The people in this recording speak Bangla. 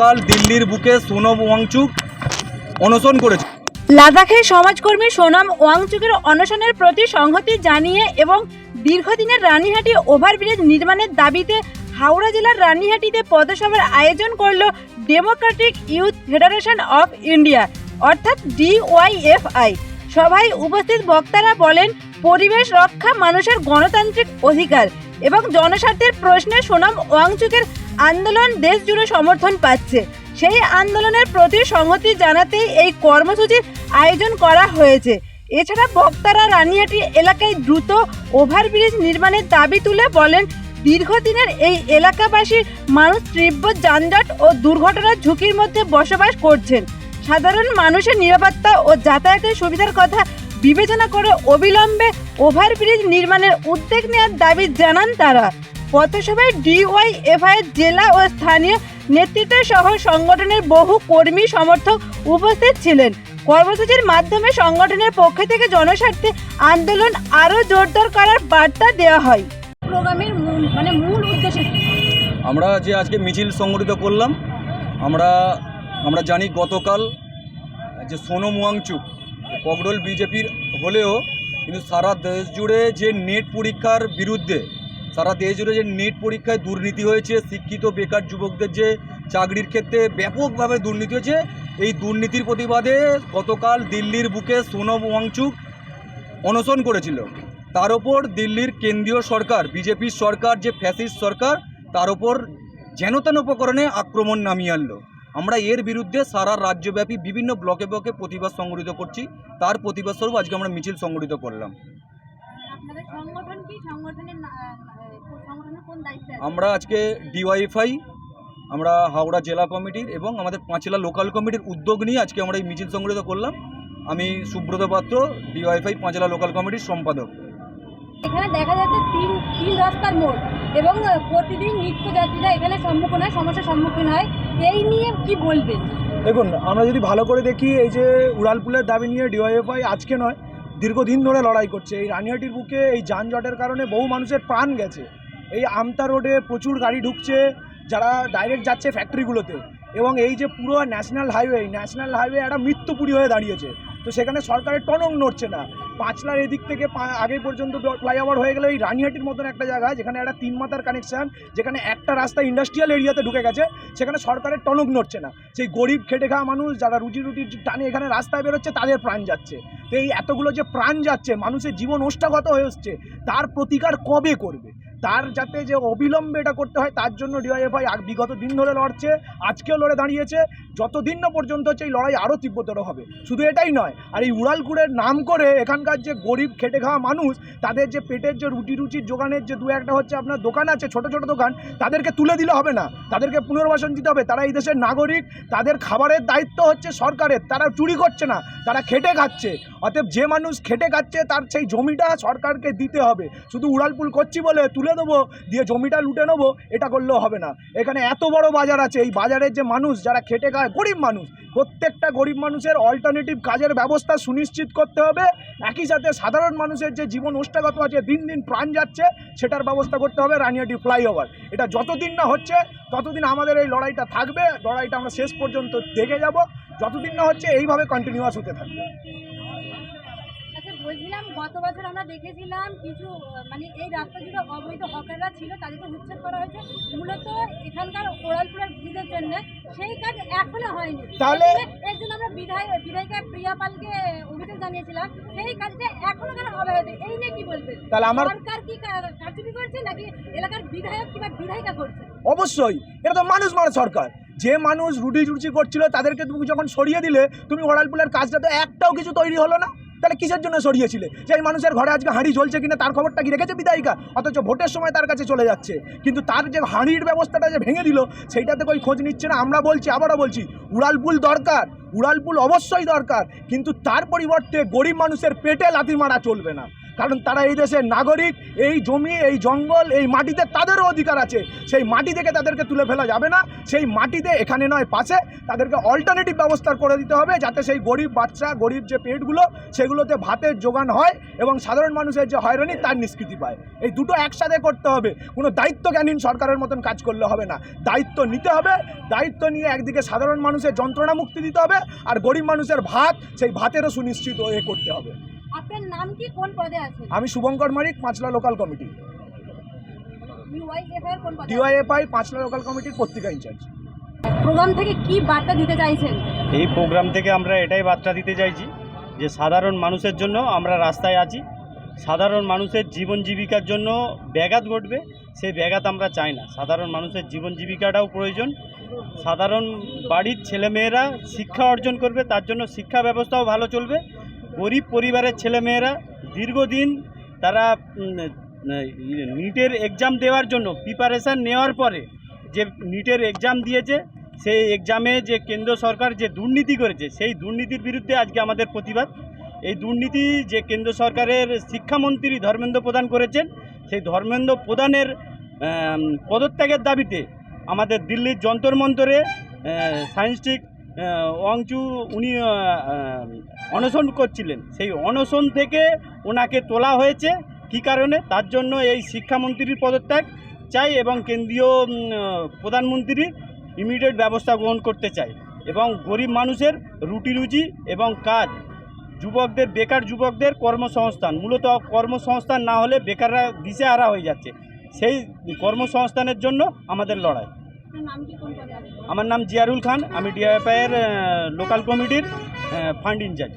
কাল দিল্লির বুকে সোনম ওয়াংচুক অনশন করেছে। লাদাখের সমাজকর্মী সোনম ওয়াংচুকের অনশনের প্রতি সংহতি জানিয়ে এবং দীর্ঘদিনের রানীহাটি ওভারব্রিজ নির্মাণের দাবিতে হাওড়া জেলার রানীহাটিতে পথসভার আয়োজন করল Democratic youth federation of India অর্থাৎ DYFI। সভায় উপস্থিত বক্তারা বলেন, পরিবেশ রক্ষা মানুষের গণতান্ত্রিক অধিকার এবং জনস্বার্থের প্রশ্নে সোনম ওয়াংচুকের আন্দোলন দেশ জুড়ে সমর্থন পাচ্ছে। সেই আন্দোলনের প্রতি সংহতি জানাতেই এই কর্মসূচির আয়োজন করা হয়েছে। এছাড়া বক্তারা রানীহাটি এলাকায় দ্রুত ওভারব্রিজ নির্মাণের দাবি তুলে বলেন, দীর্ঘদিনের এই এলাকাবাসীর মানুষ তীব্র যানজট ও দুর্ঘটনার ঝুঁকির মধ্যে বসবাস করছেন। সাধারণ মানুষের নিরাপত্তা ও যাতায়াতের সুবিধার কথা বিবেচনা করে অবিলম্বে ওভারব্রিজ নির্মাণের উদ্যোগ নেওয়ার দাবি জানান তারা। পথসভায় DYFI এর জেলা ও স্থানীয় নেতৃত্ব সহ সংগঠনের বহু কর্মী সমর্থক উপস্থিত ছিলেন। কর্মসূচির মাধ্যমে সংগঠনের পক্ষ থেকে জনস্বার্থে আন্দোলন আরও জোরদার করার বার্তা দেওয়া হয়। প্রোগ্রামের মূল উদ্দেশ্য আমরা যে আজকে মিছিল সংগঠিত করলাম, আমরা জানি গতকাল যে সোনম ওয়াংচুক ককরোল বিজেপির হলেও কিন্তু সারা দেশ জুড়ে যে নেট পরীক্ষার বিরুদ্ধে, সারা দেশ জুড়ে যে নেট পরীক্ষায় দুর্নীতি হয়েছে, শিক্ষিত বেকার যুবকদের যে চাকরির ক্ষেত্রে ব্যাপকভাবে দুর্নীতি হয়েছে, এই দুর্নীতির প্রতিবাদে গতকাল দিল্লির বুকে সোনম ওয়াংচুক অনশন করেছিল। তার ওপর দিল্লির কেন্দ্রীয় সরকার, বিজেপির সরকার, যে ফ্যাসিস্ট সরকার, তার ওপর যেনতেন উপকরণে আক্রমণ নামিয়ে আনলো। আমরা এর বিরুদ্ধে সারা রাজ্যব্যাপী বিভিন্ন ব্লকে ব্লকে প্রতিবাদ সংগঠিত করছি। তার প্রতিবাদ স্বরূপ আজকে আমরা মিছিল সংগঠিত করলাম। আমরা আজকে DYFI, আমরা হাওড়া জেলা কমিটির এবং আমাদের পাঁচলা লোকাল কমিটির উদ্যোগ নিয়ে আজকে আমরা এই মিছিল সংগঠিত করলাম। আমি সুব্রত পাত্র, DYFI পাঁচলা লোকাল কমিটির সম্পাদক। এখানে দেখা যাচ্ছে তিন রাস্তার মোড় এবং প্রতিদিন নিত্যযাত্রীরা এখানে সমস্যার সম্মুখীন হয়। এই নিয়ে কি বলবেন? দেখুন, আমরা যদি ভালো করে দেখি, এই যে উড়ালপুলের দাবি নিয়ে DYFI আজকে নয়, দীর্ঘদিন ধরে লড়াই করছে। এই রানীহাটির বুকে এই যানজটের কারণে বহু মানুষের প্রাণ গেছে। এই আমতা রোডে প্রচুর গাড়ি ঢুকছে, যারা ডাইরেক্ট যাচ্ছে ফ্যাক্টরিগুলোতে, এবং এই যে পুরো ন্যাশনাল হাইওয়ে একটা মৃত্যুপুরী হয়ে দাঁড়িয়েছে। তো সেখানে সরকারের টনক নড়ছে না। পাঁচলার এদিক থেকে আগে পর্যন্ত ফ্লাইওভার হয়ে গেলে এই রানীহাটির মতন একটা জায়গা, যেখানে একটা তিন মাথার কানেকশান, যেখানে একটা রাস্তা ইন্ডাস্ট্রিয়াল এরিয়াতে ঢুকে গেছে, সেখানে সরকারের টনক নড়ছে না। সেই গরিব খেটে খাওয়া মানুষ যারা রুটির টানে এখানে রাস্তায় বেরোচ্ছে, তাদের প্রাণ যাচ্ছে। তো এই এতগুলো যে প্রাণ যাচ্ছে, মানুষের জীবন ওষ্ঠাগত হয়ে হচ্ছে, তার প্রতিকার কবে করবে? তার যাতে যে অবিলম্বে এটা করতে হয়, তার জন্য DYFI বিগত দিন ধরে লড়ছে, আজকেও লড়ে দাঁড়িয়েছে। যতদিন না পর্যন্ত হচ্ছে এই লড়াই আরও তীব্রতর হবে। শুধু এটাই নয়, আর এই উড়ালপুরের নাম করে এখানকার যে গরিব খেটে খাওয়া মানুষ, তাদের যে পেটের যে রুচির জোগানের যে দু একটা হচ্ছে আপনার দোকান আছে, ছোট ছোট দোকান, তাদেরকে তুলে দিলে হবে না, তাদেরকে পুনর্বাসন দিতে হবে। তারা এই দেশের নাগরিক, তাদের খাবারের দায়িত্ব হচ্ছে সরকারের। তারা চুরি করছে না, তারা খেটে খাচ্ছে। অতএব যে মানুষ খেটে খাচ্ছে, তার সেই জমিটা সরকারকে দিতে হবে। শুধু উড়ালপুল করছি বলে তুলে দেবো, দিয়ে জমিটা লুটে নেবো, এটা করলেও হবে না। এখানে এত বড় বাজার আছে, এই বাজারের যে মানুষ যারা খেটে খায়, গরিব মানুষ, প্রত্যেকটা গরিব মানুষের অল্টারনেটিভ কাজের ব্যবস্থা সুনিশ্চিত করতে হবে। একই সাথে সাধারণ মানুষের যে জীবন ওষ্ঠাগত আছে, দিন দিন প্রাণ যাচ্ছে, সেটার ব্যবস্থা করতে হবে। রানীহাটি ফ্লাইওভার এটা যতদিন না হচ্ছে, ততদিন আমাদের এই লড়াইটা থাকবে। লড়াইটা আমরা শেষ পর্যন্ত দেখে যাব। যতদিন না হচ্ছে, এইভাবে কন্টিনিউয়াস হতে থাকবে। বলছিলাম, গত বছর আমরা দেখেছিলাম কিছু এই রাস্তা জুড়ে অবৈধ হকাররা ছিল, তাদেরকে উচ্ছেদ করা হয়েছে মূলত এখানকার ওড়ালপুরের ব্রিজের জন্য। সেই কাজ এখনো হয়নি। তাহলে এর জন্য আমরা বিধায়িকা প্রিয়া পালকে অভিযোগ জানিয়েছিলাম। সেই কাজটা এখনো কেন হবে হয়তো, এই নিয়ে কি বলবেন? তাহলে আমার সরকার কি কারচুপি করছে নাকি এলাকার বিধায়ক কিংবা বিধায়িকা করছে? অবশ্যই এটা তো মানুষ মারা সরকার। যে মানুষ রুটি করছিল, তাদেরকে তুমি যখন সরিয়ে দিলে, তুমি ওড়ালপুলের কাজটা তো একটাও কিছু তৈরি হলো না। তাহলে কিসের জন্য সরিয়েছিলে? যে এই মানুষের ঘরে আজকে হাঁড়ি জ্বলছে কিনা তার খবরটা কি রেখেছে বিধায়িকা? অথচ ভোটের সময় তার কাছে চলে যাচ্ছে, কিন্তু তার যে হাঁড়ির ব্যবস্থাটা যে ভেঙে দিল, সেইটাতে કોઈ খোঁজ নিচ্ছে না। আমরা বলছি, আবারও বলছি, উড়ালপুল দরকার, উড়ালপুল অবশ্যই দরকার, কিন্তু তার পরিবর্তে গরিব মানুষের পেটে লাথি মারা চলবে না। কারণ তারা এই দেশের নাগরিক, এই জমি, এই জঙ্গল, এই মাটিতে তাদেরও অধিকার আছে। সেই মাটি থেকে তাদেরকে তুলে ফেলা যাবে না। সেই মাটিতে এখানে নয় পাশে তাদেরকে অল্টারনেটিভ ব্যবস্থা করে দিতে হবে, যাতে সেই গরিব বাচ্চা, গরিব যে পেটগুলো, সেগুলোতে ভাতের যোগান হয় এবং সাধারণ মানুষের যে হয়রানি তার নিষ্কৃতি পায়। এই দুটো একসাথে করতে হবে। কোনো দায়িত্বজ্ঞানহীন সরকারের মতন কাজ করলে হবে না। দায়িত্ব নিতে হবে, দায়িত্ব নিয়ে একদিকে সাধারণ মানুষের যন্ত্রণা মুক্তি দিতে হবে, আর গরিব মানুষের ভাত, সেই ভাতেরও সুনিশ্চিত করতে হবে। আপনার নাম কি, কোন পদে আছেন? আমি Shubhankar Marik, Panchla local committee, DYFI কোন পদে? ডিওয়াইএফআই পাঁচলা লোকাল কমিটির পত্রিকা ইনচার্জ। প্রোগ্রাম থেকে কি বার্তা দিতে চাইছেন? এই প্রোগ্রাম থেকে আমরা এটাই বার্তা দিতে চাইছি যে সাধারণ মানুষের জন্য আমরা রাস্তায় আছি। সাধারণ মানুষের জীবন জীবিকার জন্য ব্যাঘাত ঘটবে, সেই ব্যাঘাত আমরা চাই না। সাধারণ মানুষের জীবন জীবিকাটাও প্রয়োজন। সাধারণ বাড়ির ছেলেমেয়েরা শিক্ষা অর্জন করবে, তার জন্য শিক্ষা ব্যবস্থাও ভালো চলবে। গরিব পরিবারের ছেলেমেয়েরা দীর্ঘদিন তারা নিটের এক্সাম দেওয়ার জন্য প্রিপারেশান নেওয়ার পরে যে নিটের এক্সাম দিয়েছে, সেই এক্সামে যে কেন্দ্র সরকার যে দুর্নীতি করেছে, সেই দুর্নীতির বিরুদ্ধে আজকে আমাদের প্রতিবাদ। এই দুর্নীতি যে কেন্দ্র সরকারের শিক্ষামন্ত্রী ধর্মেন্দ্র প্রধান করেছেন, সেই ধর্মেন্দ্র প্রধানের পদত্যাগের দাবিতে আমাদের দিল্লির যন্তর মন্তরে সায়েন্সটিক ওয়াংচু উনি অনশন করছিলেন। সেই অনশন থেকে ওনাকে তোলা হয়েছে কী কারণে, তার জন্য এই শিক্ষামন্ত্রীর পদত্যাগ চাই এবং কেন্দ্রীয় প্রধানমন্ত্রীর ইমিডিয়েট ব্যবস্থা গ্রহণ করতে চাই। এবং গরিব মানুষের রুটি রুজি এবং কাজ, যুবকদের, বেকার যুবকদের কর্মসংস্থান, মূলত কর্মসংস্থান না হলে বেকাররা দিশেহারা হয়ে যাচ্ছে। সেই কর্মসংস্থানের জন্য আমাদের লড়াই। আমার নাম জিয়ারুল খান, আমি ডিওয়াইএফআইয়ের লোকাল কমিটির ফান্ড ইনচার্জ।